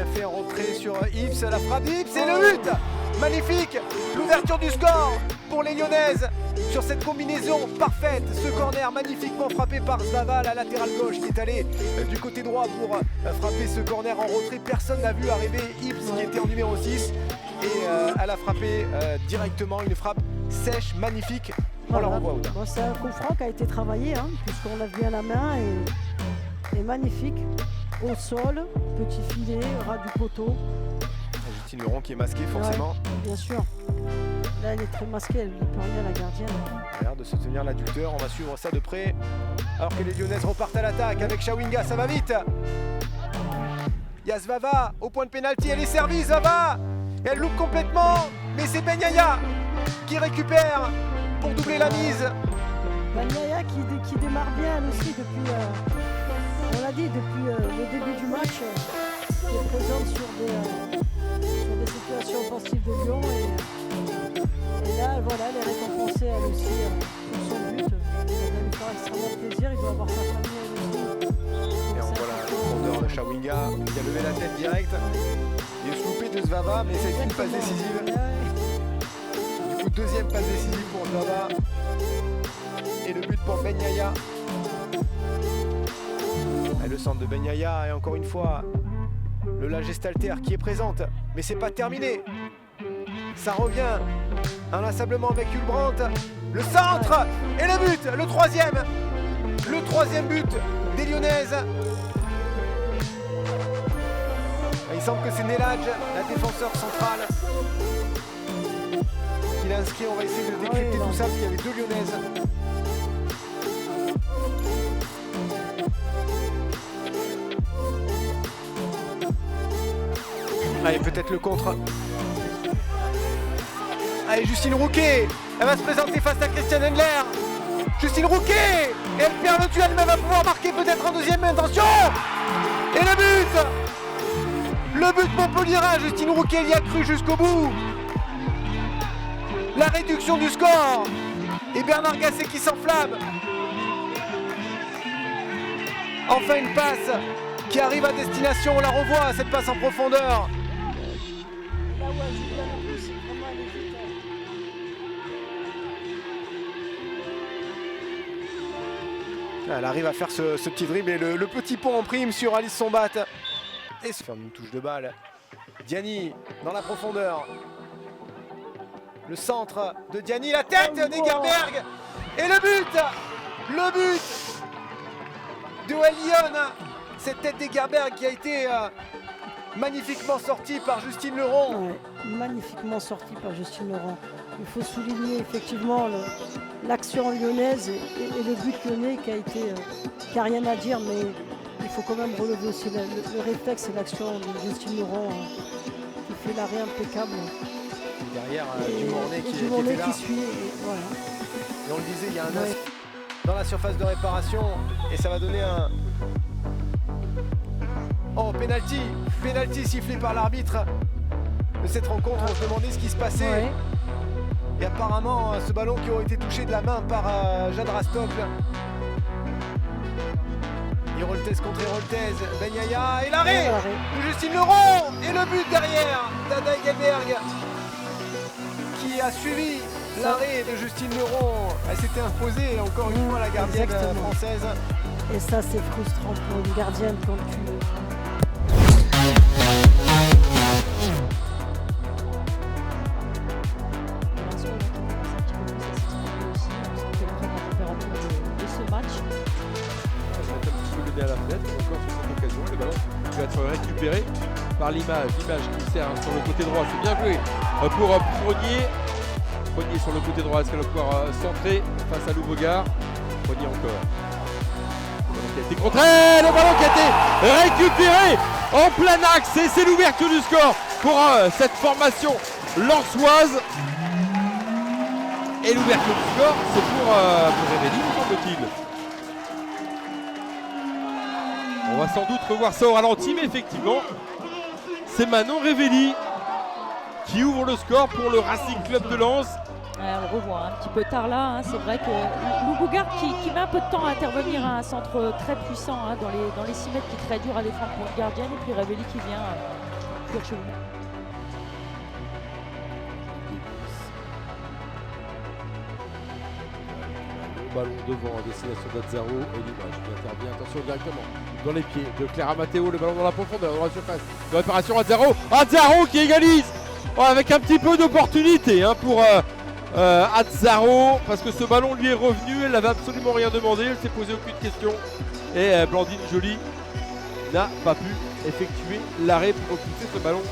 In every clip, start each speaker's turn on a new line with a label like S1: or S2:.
S1: bien fait en retrait sur Ips, la frappe d'Ips et le but. Magnifique, l'ouverture du score pour les Lyonnaises sur cette combinaison parfaite. Ce corner magnifiquement frappé par Zvava, la latérale gauche qui est allée du côté droit pour frapper ce corner en retrait. Personne n'a vu arriver Ips qui était en numéro 6 et elle a frappé directement une frappe sèche, magnifique. On la renvoie au
S2: bon, c'est un coup franc qui a été travaillé puisqu'on l'a vu à la main et magnifique. Au sol, petit filet, ras du poteau.
S1: Justine Leron qui est masquée forcément.
S2: Ouais, bien sûr. Là elle est très masquée, elle ne peut rien la gardienne.
S1: Elle a l'air de se tenir l'adducteur, on va suivre ça de près. Alors que les Lyonnaises repartent à l'attaque avec Chawinga, ça va vite. Il y a Zvava au point de pénalty, elle est servie Zvava. Elle loupe complètement, mais c'est Ben Yaya qui récupère pour doubler la mise.
S2: Ben Yaya qui démarre bien elle aussi depuis, on l'a dit, depuis le début du match, qui est présente sur des situations offensives de Lyon. Et là, voilà, elle est récompensée elle aussi pour son but. Ça doit lui faire extrêmement plaisir, il doit avoir sa famille elle aussi.
S1: Et on voit la profondeur de Chawinga qui a levé la tête direct. Il est loupé de Zvava, mais c'est une passe décisive. Du coup, deuxième passe décisive pour Zvava. Et le but pour Ben Yaya. Et le centre de Ben Yaya et encore une fois le La Gestalter qui est présente. Mais c'est pas terminé. Ça revient inlassablement avec Hulbrandt. Le centre et le but, le troisième. Le troisième but des Lyonnaises. Il semble que c'est Neladj, la défenseur centrale, qui l'a inscrit. On va essayer de décrypter tout ça parce qu'il y avait deux Lyonnaises. Allez, peut-être le contre. Allez, Justine Rouquet, elle va se présenter face à Christiane Endler. Justine Rouquet, et elle perd le duel, mais elle va pouvoir marquer peut-être en deuxième intention. Et le but. Le but Montpellierin, Justine Rouquet y a cru jusqu'au bout. La réduction du score. Et Bernard Gasset qui s'enflamme. Enfin une passe qui arrive à destination, on la revoit, cette passe en profondeur. Elle arrive à faire ce petit dribble et le petit pont en prime sur Alice Sombat. Et se faire une touche de balle. Diani dans la profondeur. Le centre de Diani, la tête d'Egerberg. Et le but. Le but de Lyon. Cette tête d'Egerberg qui a été magnifiquement sortie par Justine Leron.
S2: Ouais, magnifiquement sortie par Justine Leron. Il faut souligner effectivement l'action lyonnaise et le but lyonnais qui a rien à dire, mais il faut quand même relever aussi le réflexe et l'action de Justine Leron qui fait l'arrêt impeccable.
S1: Derrière Dumornay qui
S2: suit. Et, voilà.
S1: Et on le disait, il y a un as dans la surface de réparation et ça va donner un... Oh, penalty. Penalty sifflé par l'arbitre de cette rencontre. On se demandait ce qui se passait.
S2: Ouais.
S1: Et apparemment, ce ballon qui aurait été touché de la main par Jade Rastock. Héroltez contre Héroltez, Ben Yaya et l'arrêt de Justine Leron et le but derrière d'Ada Egelberg qui a suivi l'arrêt de Justine Leron. Elle s'était imposée encore une fois la gardienne française.
S2: Et ça c'est frustrant pour une gardienne quand tu...
S3: À la fenêtre, encore sur cette occasion, le ballon qui va être récupéré par l'image qui sert sur le côté droit, c'est bien joué pour Pronier. Pronier sur le côté droit, est-ce qu'elle va pouvoir centrer face à Loubogard? Pronier encore. Le ballon qui a été contré, le ballon qui a été récupéré en plein axe et c'est l'ouverture du score pour cette formation lensoise. Et l'ouverture du score, c'est pour Révéli, me semble-t-il. On va sans doute revoir ça au ralenti, mais effectivement, c'est Manon Révéli qui ouvre le score pour le Racing Club de Lens.
S4: On le revoit un petit peu tard là, hein. C'est vrai que Lou Bougard qui met un peu de temps à intervenir à un centre très puissant, hein, dans les 6 mètres, qui est très dur à défendre pour le gardien, et puis Ravelli qui vient pour chez vous.
S3: Ballon devant à destination d'Azzaro et l'image qui intervient, attention directement dans les pieds de Clara Matteo, le ballon dans la profondeur, dans la surface de réparation. Azzaro qui égalise, avec un petit peu d'opportunité, hein, pour Azzaro, parce que ce ballon lui est revenu, elle n'avait absolument rien demandé, elle s'est posé aucune question et Blandine Joly n'a pas pu effectuer l'arrêt pour repousser ce ballon.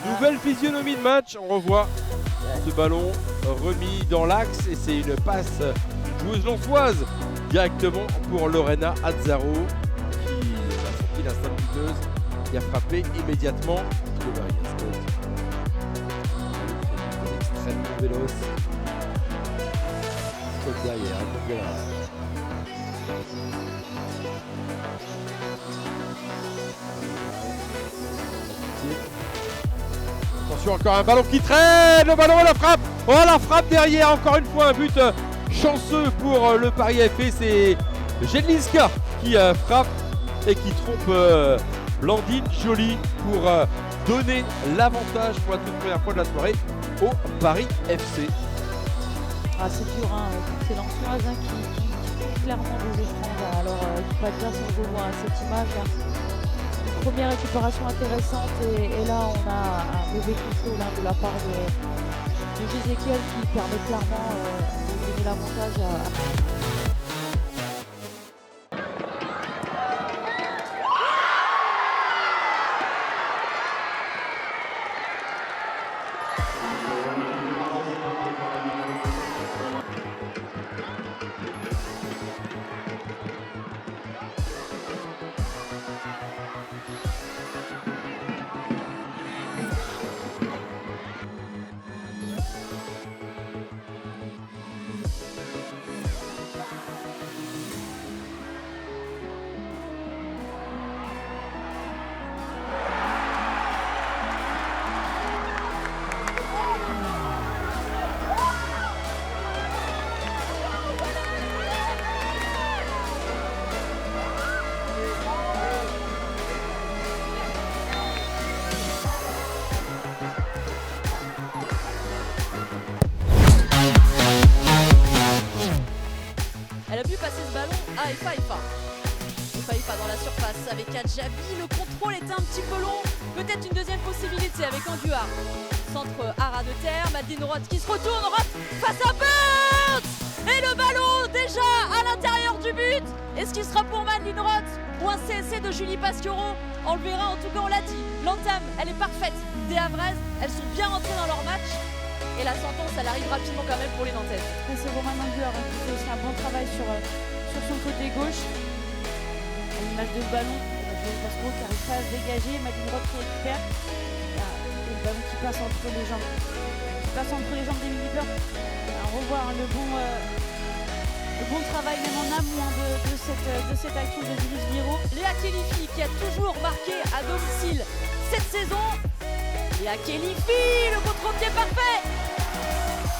S3: Nouvelle physionomie de match, on revoit ce ballon remis dans l'axe et c'est une passe joueuse lonçoise directement pour Lorena Azzaro qui a sorti l'instinct buteuse, qui a frappé immédiatement le barrière. Extrêmement véloce. Comme derrière, attention, encore un ballon qui traîne, le ballon et la frappe. Oh, la frappe derrière, encore une fois un but chanceux pour le Paris FF. C'est Jedlinska qui frappe et qui trompe Blandine Joly pour donner l'avantage pour la toute première fois de la soirée au Paris FC.
S4: Ah, c'est dur, hein, toutes ces lançoises, hein, qui font clairement des écrans. Là. Alors, il ne faut pas dire si on revoit cette image. Hein. Première récupération intéressante et là on a un mauvais contrôle, hein, de la part de Jézéchiel qui permet clairement de donner l'avantage à...
S5: Elle a pu passer ce ballon à Efaifa. Efaifa dans la surface avec Adjabi. Le contrôle était un petit peu long. Peut-être une deuxième possibilité avec Anguard. Centre Hara de terre. Madeline Roth qui se retourne. Roth face à Burns. Et le ballon déjà à l'intérieur du but. Est-ce qu'il sera pour Madeline Roth ou un CSC de Julie Pasquero? On le verra, en tout cas on l'a dit. L'entame, elle est parfaite des Havraises. Elles sont bien rentrées dans leur match. Et la sentence, elle arrive rapidement quand même pour les Nantaises.
S4: C'est Romain Anguard, hein, qui fait aussi un bon travail sur son côté gauche. À l'image de ce ballon, Julie Pasquero qui n'arrive pas à se dégager. Madeline Roth qui récupère. Et le ballon qui passe entre les jambes. Des mini-peurs. On revoit, hein, le bon travail même en amont, hein, de cette action de Julie Viro.
S5: Léa Khelifi qui a toujours marqué à domicile cette saison. Léa Khelifi, le contre-pied parfait.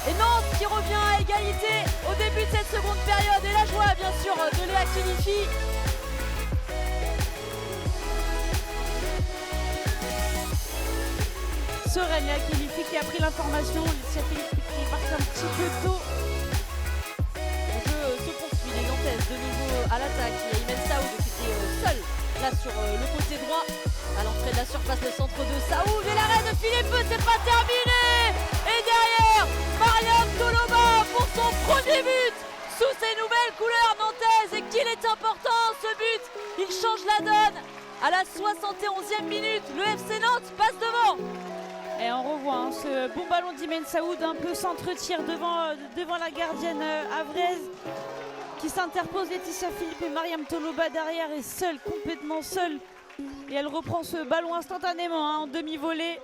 S5: Et Nantes qui revient à égalité au début de cette seconde période. Et la joie bien sûr de Léa Khelifi.
S4: Sereine, Léa Khelifi qui a pris l'information. Léa Khelifi qui est parti un petit peu tôt.
S5: Le jeu se poursuit, les Nantaises de nouveau à l'attaque. Il y a Imen Saoud qui était seule là sur le côté droit. À l'entrée de la surface, le centre de Saoud et l'arrêt de Philippe, c'est pas terminé. Et derrière, Mariam Toloba pour son premier but sous ses nouvelles couleurs nantaises. Et qu'il est important ce but, il change la donne. À la 71e minute, le FC Nantes passe devant.
S4: Et on revoit, hein, ce bon ballon d'Imen Saoud, un peu centre-tir devant la gardienne havraise qui s'interpose. Laetitia Philippe et Mariam Toloba derrière est seule, complètement seule. Et elle reprend ce ballon instantanément, hein, en demi-volée.